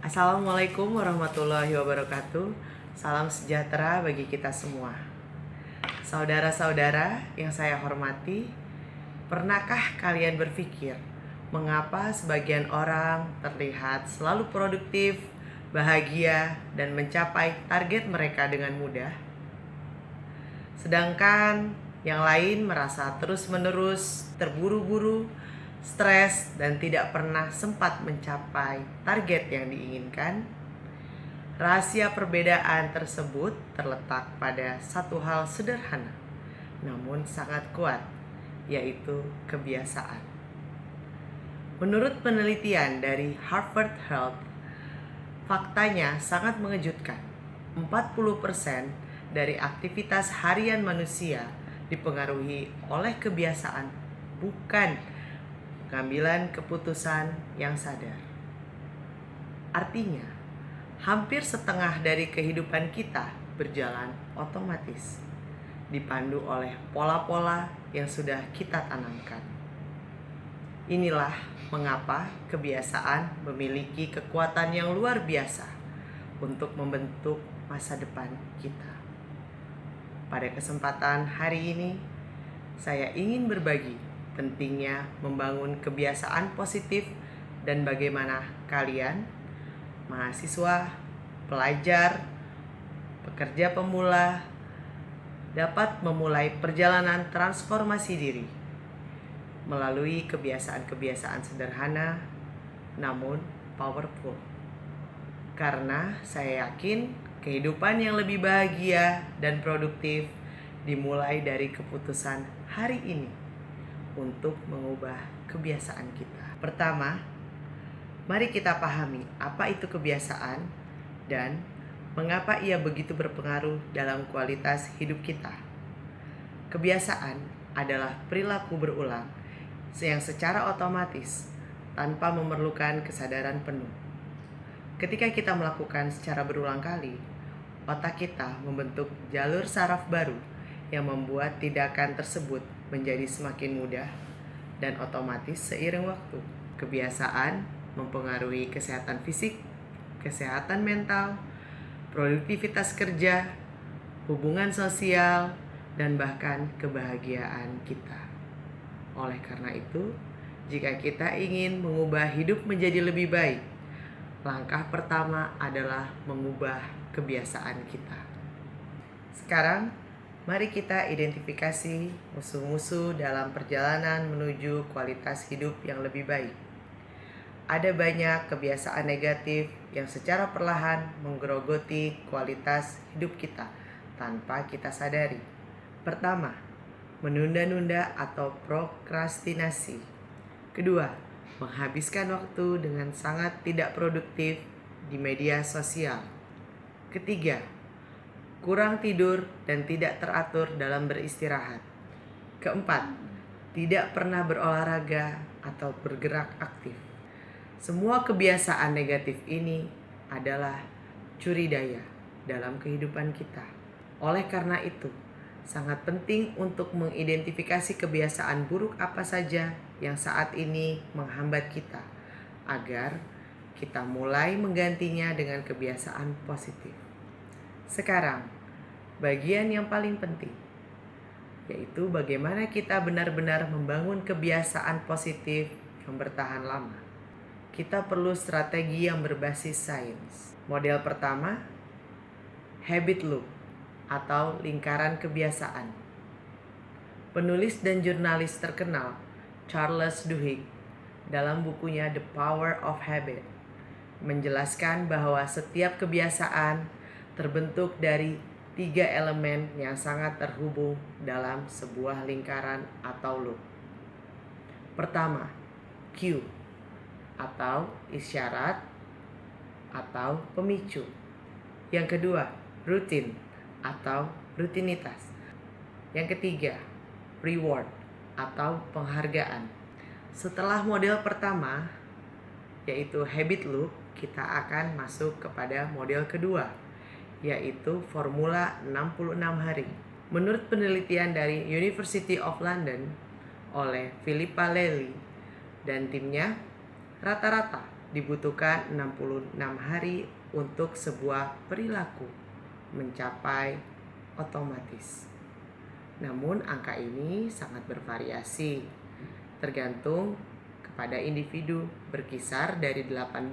Assalamualaikum warahmatullahi wabarakatuh. Salam sejahtera bagi kita semua. Saudara-saudara yang saya hormati, pernahkah kalian berpikir mengapa sebagian orang terlihat selalu produktif, bahagia, dan mencapai target mereka dengan mudah? Sedangkan yang lain merasa terus-menerus terburu-buru, stres, dan tidak pernah sempat mencapai target yang diinginkan. Rahasia perbedaan tersebut terletak pada satu hal sederhana, namun sangat kuat, yaitu kebiasaan. Menurut penelitian dari Harvard Health, faktanya sangat mengejutkan. 40% dari aktivitas harian manusia dipengaruhi oleh kebiasaan, bukan pengambilan keputusan yang sadar. Artinya, hampir setengah dari kehidupan kita berjalan otomatis, dipandu oleh pola-pola yang sudah kita tanamkan. Inilah mengapa kebiasaan memiliki kekuatan yang luar biasa untuk membentuk masa depan kita. Pada kesempatan hari ini, saya ingin berbagi pentingnya membangun kebiasaan positif dan bagaimana kalian, mahasiswa, pelajar, pekerja pemula, dapat memulai perjalanan transformasi diri melalui kebiasaan-kebiasaan sederhana namun powerful. Karena saya yakin kehidupan yang lebih bahagia dan produktif dimulai dari keputusan hari ini untuk mengubah kebiasaan kita. Pertama, mari kita pahami apa itu kebiasaan dan mengapa ia begitu berpengaruh dalam kualitas hidup kita. Kebiasaan adalah perilaku berulang yang secara otomatis tanpa memerlukan kesadaran penuh. Ketika kita melakukan secara berulang kali, otak kita membentuk jalur saraf baru yang membuat tindakan tersebut menjadi semakin mudah dan otomatis seiring waktu. Kebiasaan mempengaruhi kesehatan fisik, kesehatan mental, produktivitas kerja, hubungan sosial, dan bahkan kebahagiaan kita. Oleh karena itu, jika kita ingin mengubah hidup menjadi lebih baik, langkah pertama adalah mengubah kebiasaan kita. Sekarang, mari kita identifikasi musuh-musuh dalam perjalanan menuju kualitas hidup yang lebih baik. Ada banyak kebiasaan negatif yang secara perlahan menggerogoti kualitas hidup kita tanpa kita sadari. Pertama, menunda-nunda atau prokrastinasi. Kedua, menghabiskan waktu dengan sangat tidak produktif di media sosial. Ketiga, kurang tidur dan tidak teratur dalam beristirahat. Keempat, tidak pernah berolahraga atau bergerak aktif. Semua kebiasaan negatif ini adalah curi daya dalam kehidupan kita. Oleh karena itu, sangat penting untuk mengidentifikasi kebiasaan buruk apa saja yang saat ini menghambat kita, agar kita mulai menggantinya dengan kebiasaan positif. Sekarang, bagian yang paling penting, yaitu bagaimana kita benar-benar membangun kebiasaan positif yang bertahan lama. Kita perlu strategi yang berbasis sains. Model pertama, habit loop atau lingkaran kebiasaan. Penulis dan jurnalis terkenal Charles Duhigg dalam bukunya The Power of Habit menjelaskan bahwa setiap kebiasaan terbentuk dari 3 elemen yang sangat terhubung dalam sebuah lingkaran atau loop. Pertama, cue atau isyarat atau pemicu. Yang kedua, routine atau rutinitas. Yang ketiga, reward atau penghargaan. Setelah model pertama, yaitu habit loop, kita akan masuk kepada model kedua, yaitu formula 66 hari. Menurut penelitian dari University of London oleh Philippa Lely dan timnya, rata-rata dibutuhkan 66 hari untuk sebuah perilaku mencapai otomatis. Namun angka ini sangat bervariasi, tergantung kepada individu, berkisar dari 18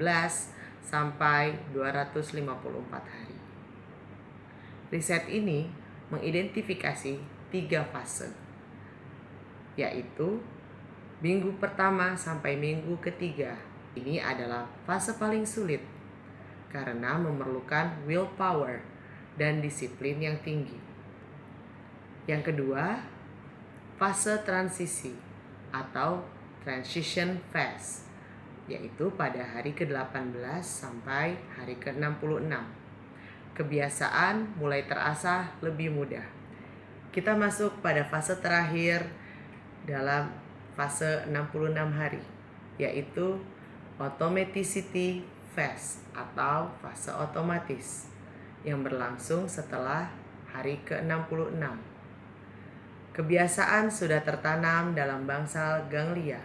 sampai 254 hari. Riset ini mengidentifikasi 3 fase, yaitu minggu pertama sampai minggu ketiga. Ini adalah fase paling sulit karena memerlukan willpower dan disiplin yang tinggi. Yang kedua, fase transisi atau transition phase, yaitu pada hari ke-18 sampai hari ke-66. Kebiasaan mulai terasa lebih mudah. Kita masuk pada fase terakhir dalam fase 66 hari, yaitu automaticity phase atau fase otomatis yang berlangsung setelah hari ke-66. Kebiasaan sudah tertanam dalam bangsal ganglia,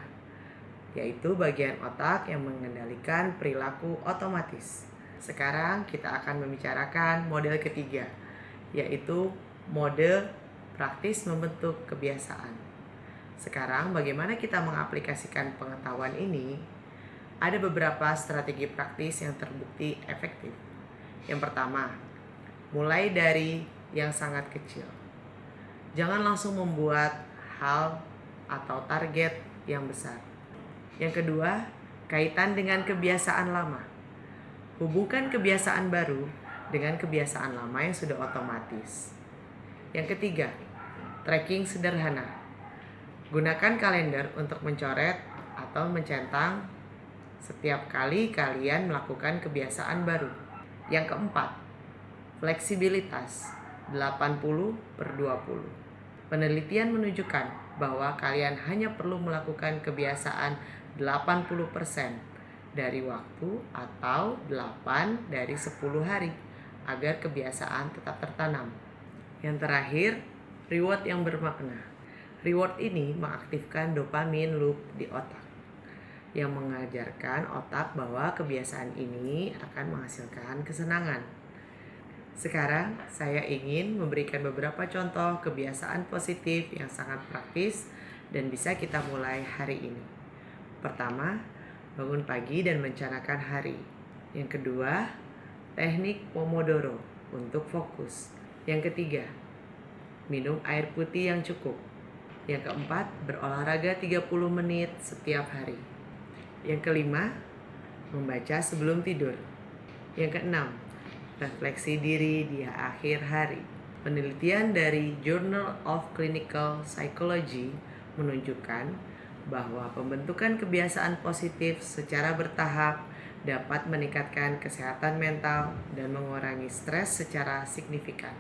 yaitu bagian otak yang mengendalikan perilaku otomatis. Sekarang kita akan membicarakan model ketiga, yaitu mode praktis membentuk kebiasaan. Sekarang bagaimana kita mengaplikasikan pengetahuan ini? Ada beberapa strategi praktis yang terbukti efektif. Yang pertama, mulai dari yang sangat kecil. Jangan langsung membuat hal atau target yang besar. Yang kedua, kaitan dengan kebiasaan lama. Hubungkan kebiasaan baru dengan kebiasaan lama yang sudah otomatis. Yang ketiga, tracking sederhana. Gunakan kalender untuk mencoret atau mencentang setiap kali kalian melakukan kebiasaan baru. Yang keempat, fleksibilitas 80/20. Penelitian menunjukkan bahwa kalian hanya perlu melakukan kebiasaan 80% dari waktu atau 8 dari 10 hari agar kebiasaan tetap tertanam. Yang terakhir, reward yang bermakna. Reward ini mengaktifkan dopamin loop di otak yang mengajarkan otak bahwa kebiasaan ini akan menghasilkan kesenangan. Sekarang saya ingin memberikan beberapa contoh kebiasaan positif yang sangat praktis dan bisa kita mulai hari ini. Pertama, bangun pagi dan merencanakan hari. Yang kedua, teknik Pomodoro untuk fokus. Yang ketiga, minum air putih yang cukup. Yang keempat, berolahraga 30 menit setiap hari. Yang kelima, membaca sebelum tidur. Yang keenam, refleksi diri di akhir hari. Penelitian dari Journal of Clinical Psychology menunjukkan bahwa pembentukan kebiasaan positif secara bertahap dapat meningkatkan kesehatan mental dan mengurangi stres secara signifikan.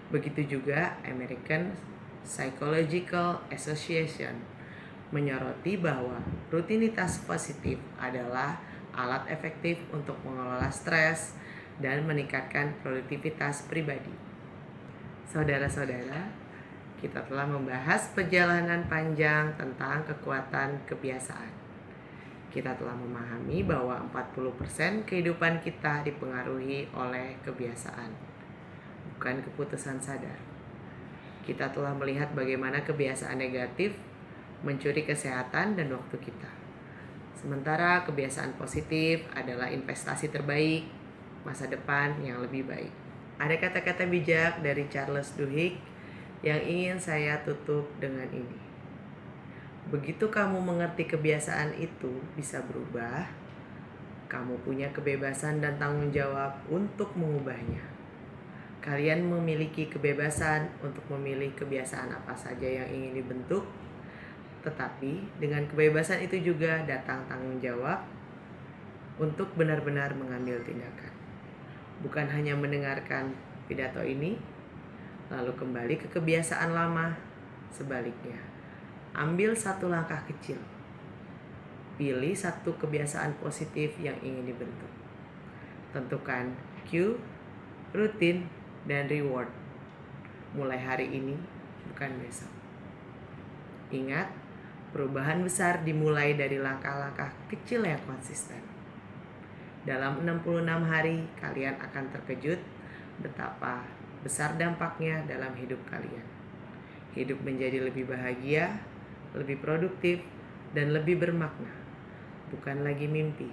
Begitu juga American Psychological Association menyoroti bahwa rutinitas positif adalah alat efektif untuk mengelola stres dan meningkatkan produktivitas pribadi. Saudara-saudara, kita telah membahas perjalanan panjang tentang kekuatan kebiasaan. Kita telah memahami bahwa 40% kehidupan kita dipengaruhi oleh kebiasaan, bukan keputusan sadar. Kita telah melihat bagaimana kebiasaan negatif mencuri kesehatan dan waktu kita. Sementara kebiasaan positif adalah investasi terbaik masa depan yang lebih baik. Ada kata-kata bijak dari Charles Duhigg yang ingin saya tutup dengan ini. Begitu kamu mengerti kebiasaan itu bisa berubah, kamu punya kebebasan dan tanggung jawab untuk mengubahnya. Kalian memiliki kebebasan untuk memilih kebiasaan apa saja yang ingin dibentuk, tetapi dengan kebebasan itu juga datang tanggung jawab untuk benar-benar mengambil tindakan. Bukan hanya mendengarkan pidato ini, lalu kembali ke kebiasaan lama. Sebaliknya, ambil satu langkah kecil. Pilih satu kebiasaan positif yang ingin dibentuk. Tentukan cue, rutin, dan reward. Mulai hari ini, bukan besok. Ingat, perubahan besar dimulai dari langkah-langkah kecil yang konsisten. Dalam 66 hari kalian akan terkejut betapa besar dampaknya dalam hidup kalian. Hidup menjadi lebih bahagia, lebih produktif, dan lebih bermakna. Bukan lagi mimpi.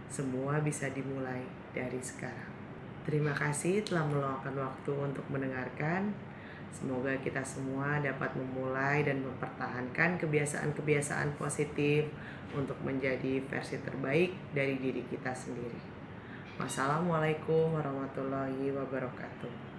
Semua bisa dimulai dari sekarang. Terima kasih telah meluangkan waktu untuk mendengarkan. Semoga kita semua dapat memulai dan mempertahankan kebiasaan-kebiasaan positif untuk menjadi versi terbaik dari diri kita sendiri. Wassalamualaikum warahmatullahi wabarakatuh.